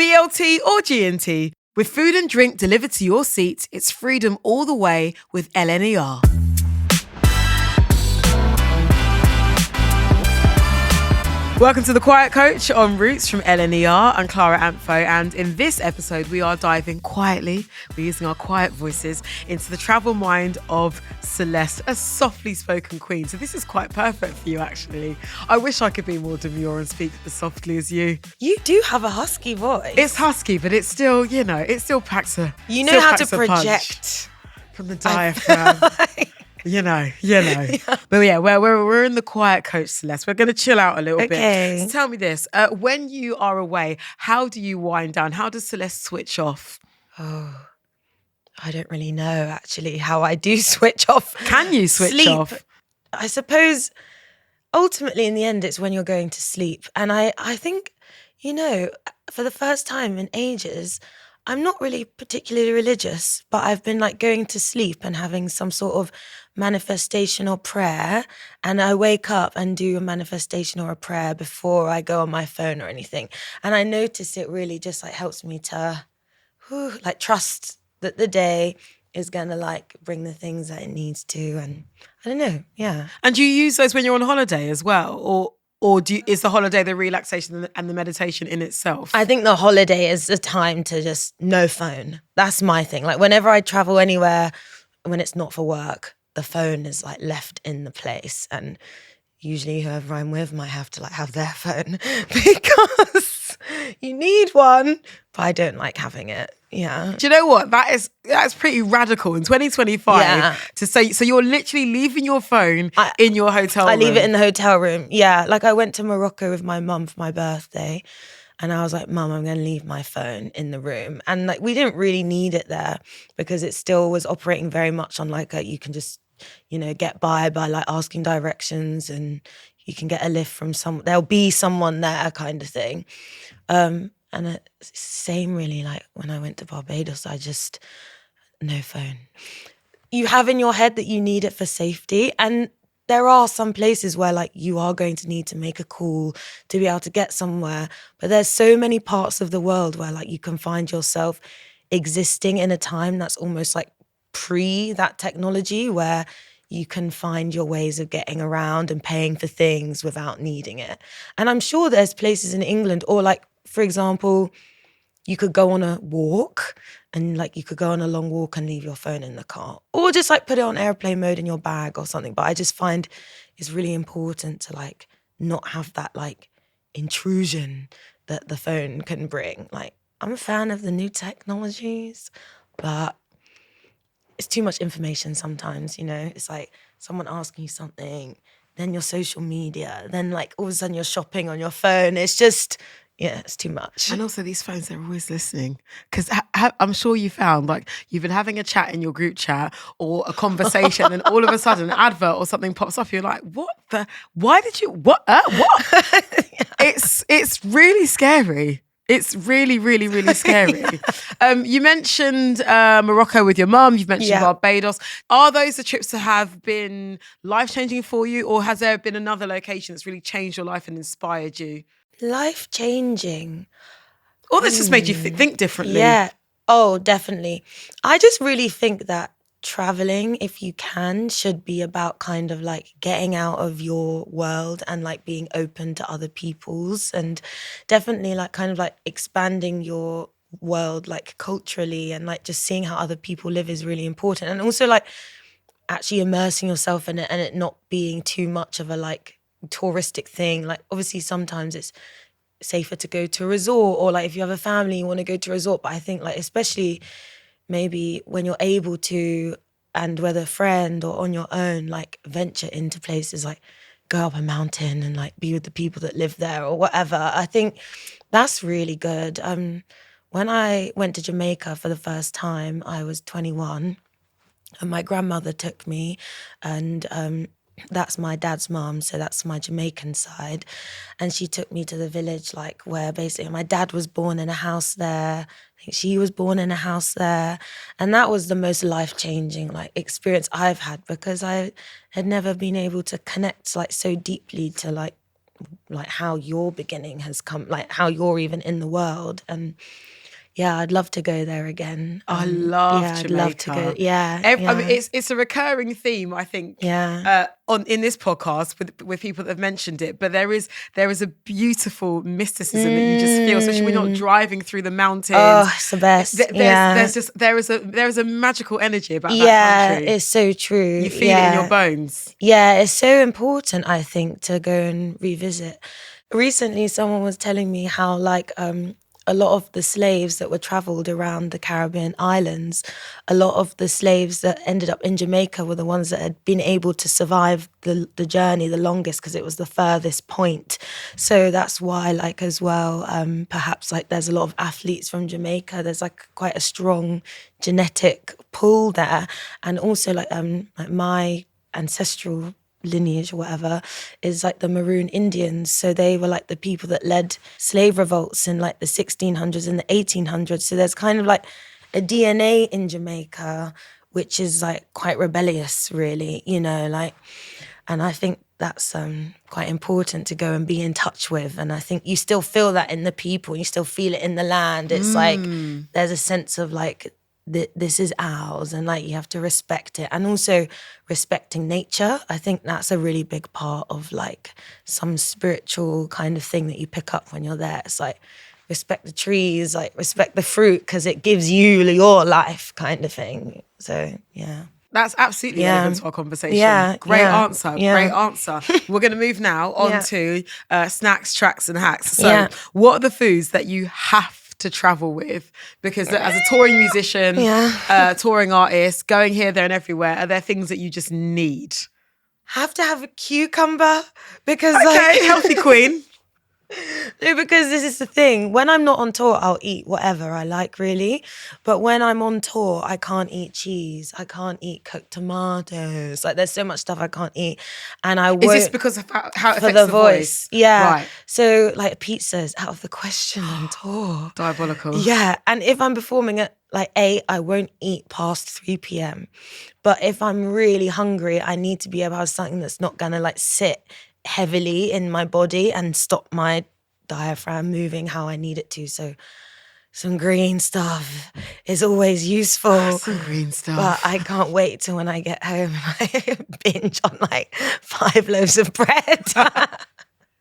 BLT or G&T. With food and drink delivered to your seat, it's freedom all the way with LNER. Welcome to The Quiet Coach on Roots from LNER. I'm Clara Ampho, and in this episode we are diving quietly, we're using our quiet voices, into the travel mind of Celeste, a softly spoken queen. So this is quite perfect for you, actually. I wish I could be more demure and speak as softly as you. You do have a husky voice. It's husky, but it's still, it still packs a You know how to project. From the diaphragm. You know. Yeah. But yeah, we're in the quiet coach, Celeste. We're going to chill out a little bit. So tell me this, when you are away, how do you wind down? How does Celeste switch off? Oh, I don't really know, actually, how I do switch off. Can you switch off? I suppose, ultimately, in the end, it's when you're going to sleep. And I think, for the first time in ages, I'm not really particularly religious, but I've been going to sleep and having some sort of manifestation or prayer, and I wake up and do a manifestation or a prayer before I go on my phone or anything. And I notice it really just helps me to trust that the day is gonna bring the things that it needs to, and I don't know, yeah. And do you use those when you're on holiday as well, or is the holiday the relaxation and the meditation in itself? I think the holiday is the time to just no phone. That's my thing. Whenever I travel anywhere, when it's not for work, the phone is left in the place, and usually whoever I'm with might have to have their phone because you need one, but I don't like having it. Yeah. Do you know what? That's pretty radical in 2025 to say. So you're literally leaving your phone in your hotel room. I leave it in the hotel room. Yeah. I went to Morocco with my mum for my birthday, and I was like, Mum, I'm going to leave my phone in the room. And we didn't really need it there because it still was operating very much on you can just, get by asking directions, and you can get a lift from there'll be someone there kind of thing. And it's same really when I went to Barbados, no phone. You have in your head that you need it for safety, and there are some places where you are going to need to make a call to be able to get somewhere, but there's so many parts of the world where you can find yourself existing in a time that's almost pre that technology, where you can find your ways of getting around and paying for things without needing it. And I'm sure there's places in England, or for example, you could go on a walk and you could go on a long walk and leave your phone in the car, or just put it on airplane mode in your bag or something. But I just find it's really important to not have that intrusion that the phone can bring. I'm a fan of the new technologies, but it's too much information sometimes, It's someone asking you something, then your social media, then all of a sudden you're shopping on your phone. It's just, it's too much. And also these phones, they're always listening. Because I'm sure you found, you've been having a chat in your group chat or a conversation, and all of a sudden an advert or something pops up. You're like, why did you, what? It's really scary. It's really, really, really scary. You mentioned Morocco with your mum. You've mentioned Barbados. Are those the trips that have been life-changing for you, or has there been another location that's really changed your life and inspired you? Life-changing. Or that's just made you think differently? Yeah. Oh, definitely. I just really think that traveling, if you can, should be about getting out of your world and being open to other people's, and definitely expanding your world culturally, and just seeing how other people live is really important. And also actually immersing yourself in it, and it not being too much of a touristic thing. Obviously sometimes it's safer to go to a resort, or if you have a family you want to go to a resort, but I think especially maybe when you're able to, and whether a friend or on your own, venture into places, go up a mountain and be with the people that live there or whatever. I think that's really good. When I went to Jamaica for the first time, I was 21, and my grandmother took me, and that's my dad's mum, so that's my Jamaican side. And she took me to the village, where basically my dad was born in a house there. I think she was born in a house there. And that was the most life-changing, experience I've had, because I had never been able to connect, so deeply to, like how your beginning has come, like how you're even in the world. And yeah, I'd love to go there again. I love yeah, Jamaica. I'd love to go. Yeah, I mean, it's a recurring theme, I think. Yeah. In this podcast with people that have mentioned it, but there is a beautiful mysticism that you just feel, especially when you're not driving through the mountains. Oh, it's the best. There is a magical energy about that country. Yeah, it's so true. You feel it in your bones. Yeah, it's so important, I think, to go and revisit. Recently, someone was telling me how, like, a lot of the slaves that were traveled around the Caribbean islands, a lot of the slaves that ended up in Jamaica were the ones that had been able to survive the journey the longest because it was the furthest point. So that's why, like, as well, perhaps like there's a lot of athletes from Jamaica. There's like quite a strong genetic pool there. And also like my ancestral lineage or whatever is like the Maroon Indians. So they were like the people that led slave revolts in like the 1600s and the 1800s. So there's kind of like a DNA in Jamaica which is like quite rebellious, really, you know, like, and I think that's quite important to go and be in touch with. And I think you still feel that in the people, you still feel it in the land. It's like there's a sense of like this is ours, and like you have to respect it, and also respecting nature. I think that's a really big part of like some spiritual kind of thing that you pick up when you're there. It's like respect the trees, like respect the fruit because it gives you your life, kind of thing. So yeah. That's absolutely relevant to our conversation. Yeah, Great answer. yeah. Great answer. We're going to move now on to snacks, tracks and hacks. So what are the foods that you have to travel with? Because as a touring musician, touring artist, going here, there and everywhere, are there things that you just need? Have to have a cucumber because healthy queen. No, because this is the thing. When I'm not on tour, I'll eat whatever I like, really. But when I'm on tour, I can't eat cheese. I can't eat cooked tomatoes. Like, there's so much stuff I can't eat. And I won't. Is this because of how it affects the voice? Yeah. Right. So, like, pizza is out of the question on tour. Diabolical. Yeah. And if I'm performing at, like, 8, I won't eat past 3 p.m. But if I'm really hungry, I need to be able to have something that's not going to, like, sit heavily in my body and stop my diaphragm moving how I need it to. So some green stuff is always useful. Some green stuff. But I can't wait till when I get home and I binge on like 5 loaves of bread.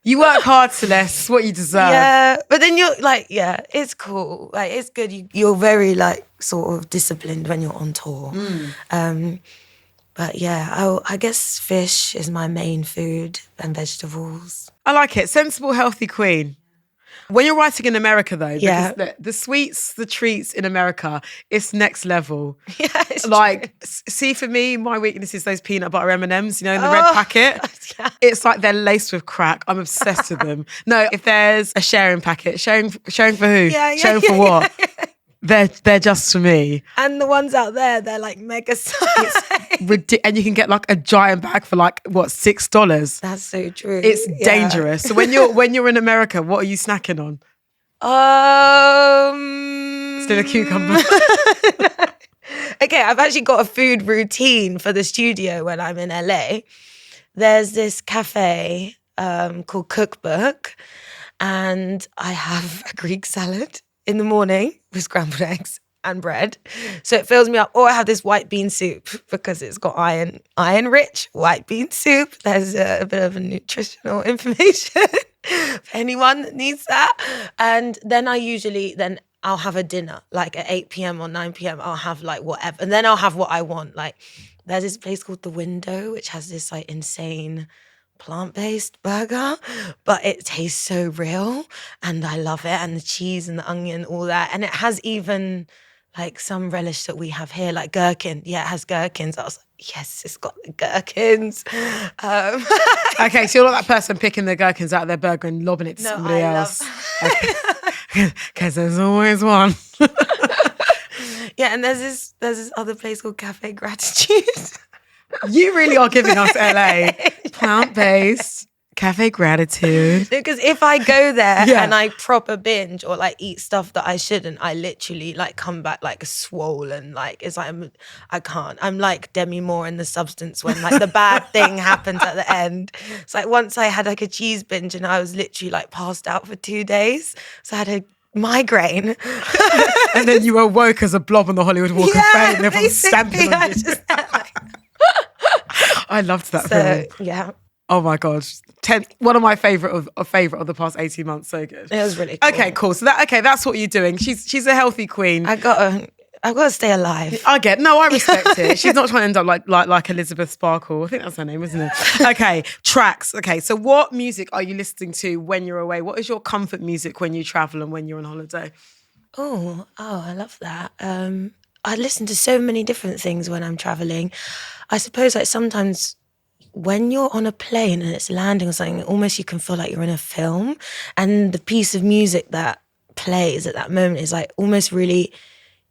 You work hard, Celeste. It's what you deserve. Yeah, but then you're like, yeah, it's cool. Like, it's good. You're very like sort of disciplined when you're on tour. But yeah, I guess fish is my main food and vegetables. I like it. Sensible, healthy queen. When you're writing in America, though, because the sweets, the treats in America, it's next level. Yeah, it's like, true. See, for me, my weakness is those peanut butter M&Ms, you know, in the red packet. Yeah. It's like they're laced with crack. I'm obsessed with them. No, if there's a sharing packet, sharing for who? Sharing for what? They're just for me. And the ones out there, they're like mega size. And you can get like a giant bag for like what, $6. That's so true. It's dangerous. So when you're in America, what are you snacking on? Still a cucumber. Okay, I've actually got a food routine for the studio when I'm in LA. There's this cafe called Cookbook, and I have a Greek salad in the morning with scrambled eggs and bread. So it fills me up. Or I have this white bean soup because it's got iron-rich white bean soup. There's a bit of a nutritional information for anyone that needs that. And then I'll have a dinner, like at 8 p.m. or 9 p.m. I'll have like whatever. And then I'll have what I want. Like, there's this place called The Window, which has this like insane plant-based burger, but it tastes so real and I love it, and the cheese and the onion, all that. And it has even like some relish that we have here, like gherkin. Yeah, it has gherkins. I was like, yes, it's got the gherkins. Okay, so you're not that person picking the gherkins out of their burger and lobbing it to somebody else. Because there's always one. Yeah, and there's this other place called Cafe Gratitude. You really are giving us LA. Plant-based Cafe gratitude. Because if I go there and I proper binge or like eat stuff that I shouldn't, I literally like come back like swollen. Like it's like I can't. I'm like Demi Moore in The Substance when like the bad thing happens at the end. It's like once I had like a cheese binge and I was literally like passed out for 2 days. So I had a migraine. And then you awoke as a blob on the Hollywood Walk of Fame and everyone's stamping on you. I loved that film. Yeah. Oh my God. One of my favorite of the past 18 months. So good. It was really cool. Okay, cool. So that's what you're doing. She's a healthy queen. I've got to stay alive. I respect it. She's not trying to end up like Elizabeth Sparkle. I think that's her name, isn't it? Okay, tracks. Okay, so what music are you listening to when you're away? What is your comfort music when you travel and when you're on holiday? Oh, I love that. I listen to so many different things when I'm traveling. I suppose like sometimes when you're on a plane and it's landing or something, almost you can feel like you're in a film, and the piece of music that plays at that moment is like almost really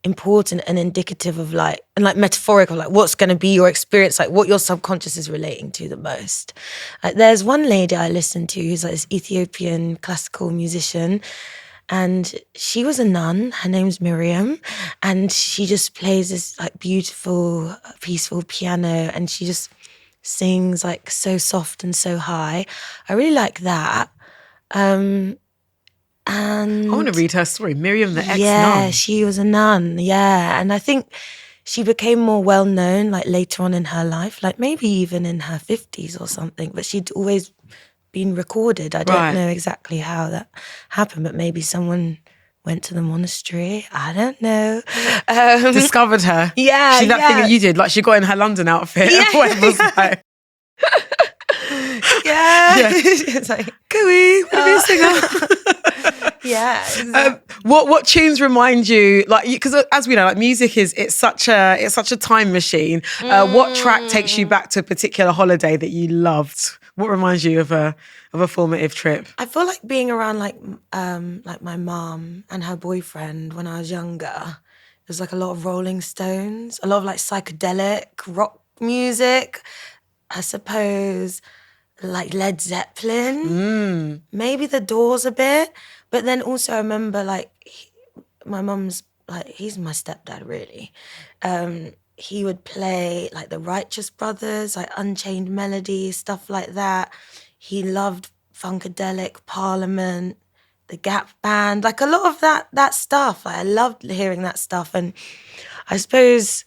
important and indicative of like, and like metaphorical, like what's going to be your experience, like what your subconscious is relating to the most. Like there's one lady I listened to who's like this Ethiopian classical musician, and she was a nun. Her name's Miriam, and she just plays this like beautiful, peaceful piano, and she just sings like so soft and so high. I really like that. And I want to read her story. Miriam, the ex-nun. Yeah, she was a nun. Yeah, and I think she became more well known like later on in her life, like maybe even in her 50s or something. But she'd always been recorded. I don't know exactly how that happened, but maybe someone went to the monastery. I don't know. Discovered her. Yeah, that thing that you did, like she got in her London outfit. Yeah. And was like, it's like, Cooey, what are you singer? Yeah. Exactly. What tunes remind you, like, because as we know, like music it's such a time machine. What track takes you back to a particular holiday that you loved? What reminds you of a formative trip? I feel like being around like my mom and her boyfriend when I was younger. It was like a lot of Rolling Stones, a lot of like psychedelic rock music. I suppose like Led Zeppelin, maybe The Doors a bit. But then also I remember like my mum's like, he's my stepdad really. He would play like the Righteous Brothers, like Unchained Melody, stuff like that. He loved Funkadelic, Parliament, the Gap Band, like a lot of that stuff. Like, I loved hearing that stuff. And I suppose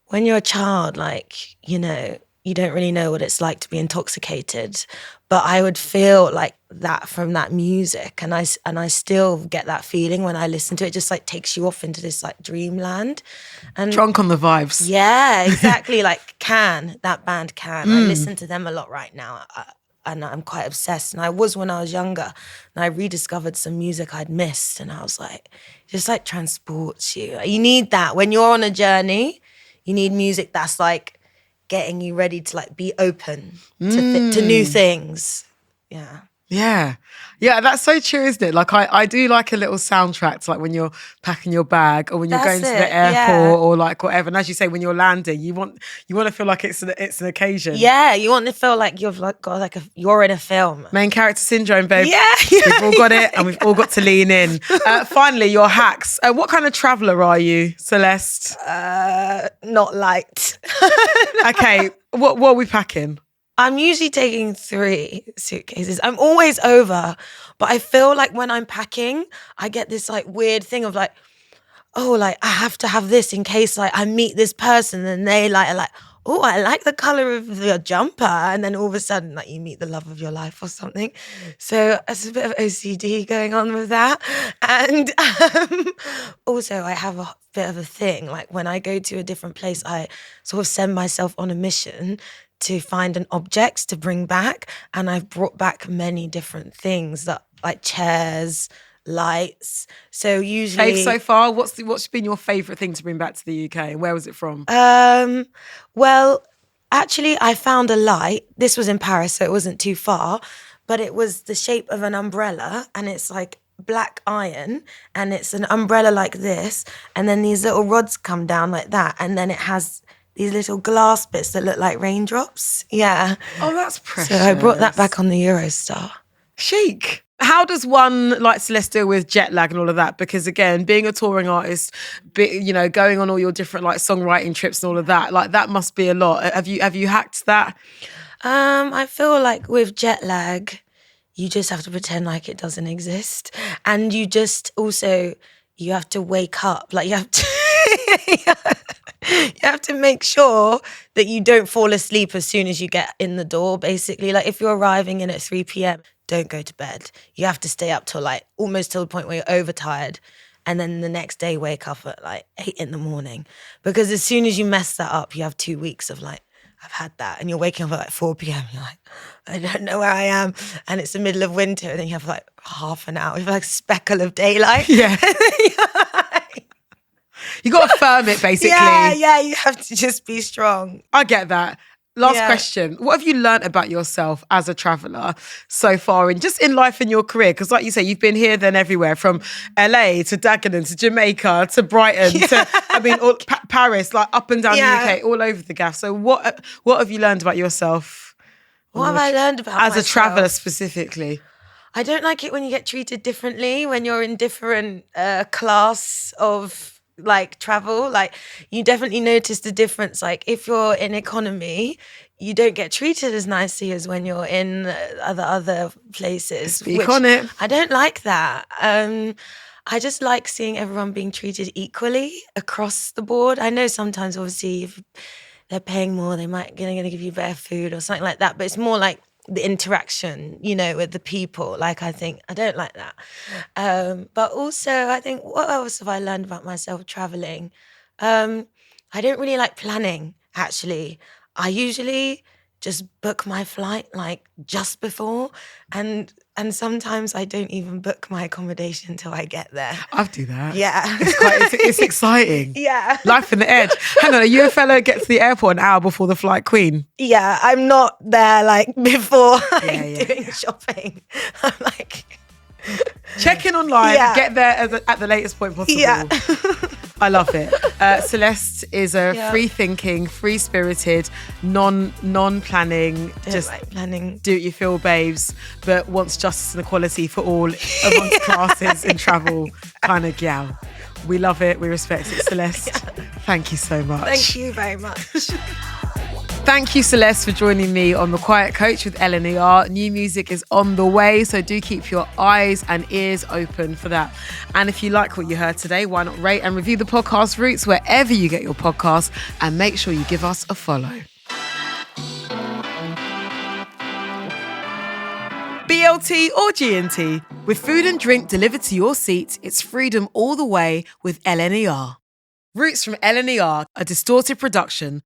when you're a child, like, you know, you don't really know what it's like to be intoxicated. But I would feel like that from that music, and I still get that feeling when I listen to it. It just like takes you off into this like dreamland. And drunk on the vibes. Yeah, exactly. Like that band Can. I listen to them a lot right now, and I'm quite obsessed. And I was when I was younger, and I rediscovered some music I'd missed, and I was like, just like transports you. You need that when you're on a journey. You need music that's like getting you ready to like be open to new things. Yeah, that's so true, isn't it? Like I do like a little soundtrack to like when you're packing your bag or when you're going to the airport or like whatever. And as you say, when you're landing, you want to feel like it's an occasion. Yeah, you want to feel like you've like got like you're in a film. Main character syndrome, babe. Yeah. We've all got it, and we've all got to lean in. Finally, your hacks. What kind of traveller are you, Celeste? Not light. Okay, what are we packing? I'm usually taking 3 suitcases. I'm always over, but I feel like when I'm packing, I get this like weird thing of like, oh, like I have to have this in case like I meet this person and they like are like, oh, I like the color of your jumper, and then all of a sudden like you meet the love of your life or something. So there's a bit of OCD going on with that, and also I have a bit of a thing like when I go to a different place, I sort of send myself on a mission to find an object to bring back, and I've brought back many different things that like chairs, lights. So usually, Fave so far. What's been your favourite thing to bring back to the UK? Where was it from? Well, actually, I found a light. This was in Paris, so it wasn't too far, but it was the shape of an umbrella, and it's like black iron, and it's an umbrella like this, and then these little rods come down like that, and then it has these little glass bits that look like raindrops. Yeah. Oh, that's precious. So I brought that back on the Eurostar. Chic. How does one like Celeste deal with jet lag and all of that? Because again, being a touring artist, going on all your different like songwriting trips and all of that, like that must be a lot. Have you hacked that? I feel like with jet lag, you just have to pretend like it doesn't exist, and you have to wake up. Like you have to. You have to make sure that you don't fall asleep as soon as you get in the door, basically. Like if you're arriving in at 3 p.m, don't go to bed. You have to stay up till like almost till the point where you're overtired. And then the next day wake up at like 8 in the morning. Because as soon as you mess that up, you have 2 weeks of like, I've had that. And you're waking up at like 4 p.m. You're like, I don't know where I am. And it's the middle of winter. And then you have like half an hour. You have like a speckle of daylight. Yeah. You got to firm it, basically. Yeah, you have to just be strong. I get that. Last question. What have you learned about yourself as a traveller so far in life and your career? Because like you say, you've been here, then everywhere, from LA to Dagenham to Jamaica to Brighton to, Paris, like up and down the UK, all over the gaff. So what have you learned about yourself? What have I learned about myself? As a traveller specifically? I don't like it when you get treated differently, when you're in different class of like travel. Like you definitely notice the difference. Like if you're in economy, you don't get treated as nicely as when you're in other places. Speak on it. I don't like that. I just like seeing everyone being treated equally across the board. I know sometimes obviously if they're paying more, they might gonna give you better food or something like that, but it's more like the interaction, with the people. Like, I don't like that. But also, I think, what else have I learned about myself traveling? I don't really like planning, actually. I usually just book my flight like just before, and sometimes I don't even book my accommodation until I get there. I do that. Yeah. It's exciting. Yeah. Life in the edge. Hang on, are you a fellow who gets to the airport an hour before the flight queen? Yeah, I'm not there like before doing shopping. I'm like... Check in online, get there at the latest point possible. Yeah. I love it. Celeste is a free-thinking, free-spirited, non-planning, just like planning, do-it-you-feel babes, but wants justice and equality for all amongst classes in travel kind of gal. We love it. We respect it, Celeste. Thank you so much. Thank you very much. Thank you, Celeste, for joining me on The Quiet Coach with LNER. New music is on the way, so do keep your eyes and ears open for that. And if you like what you heard today, why not rate and review the podcast Roots wherever you get your podcasts, and make sure you give us a follow. BLT or GNT, with food and drink delivered to your seat, it's freedom all the way with LNER. Roots from LNER, a distorted production,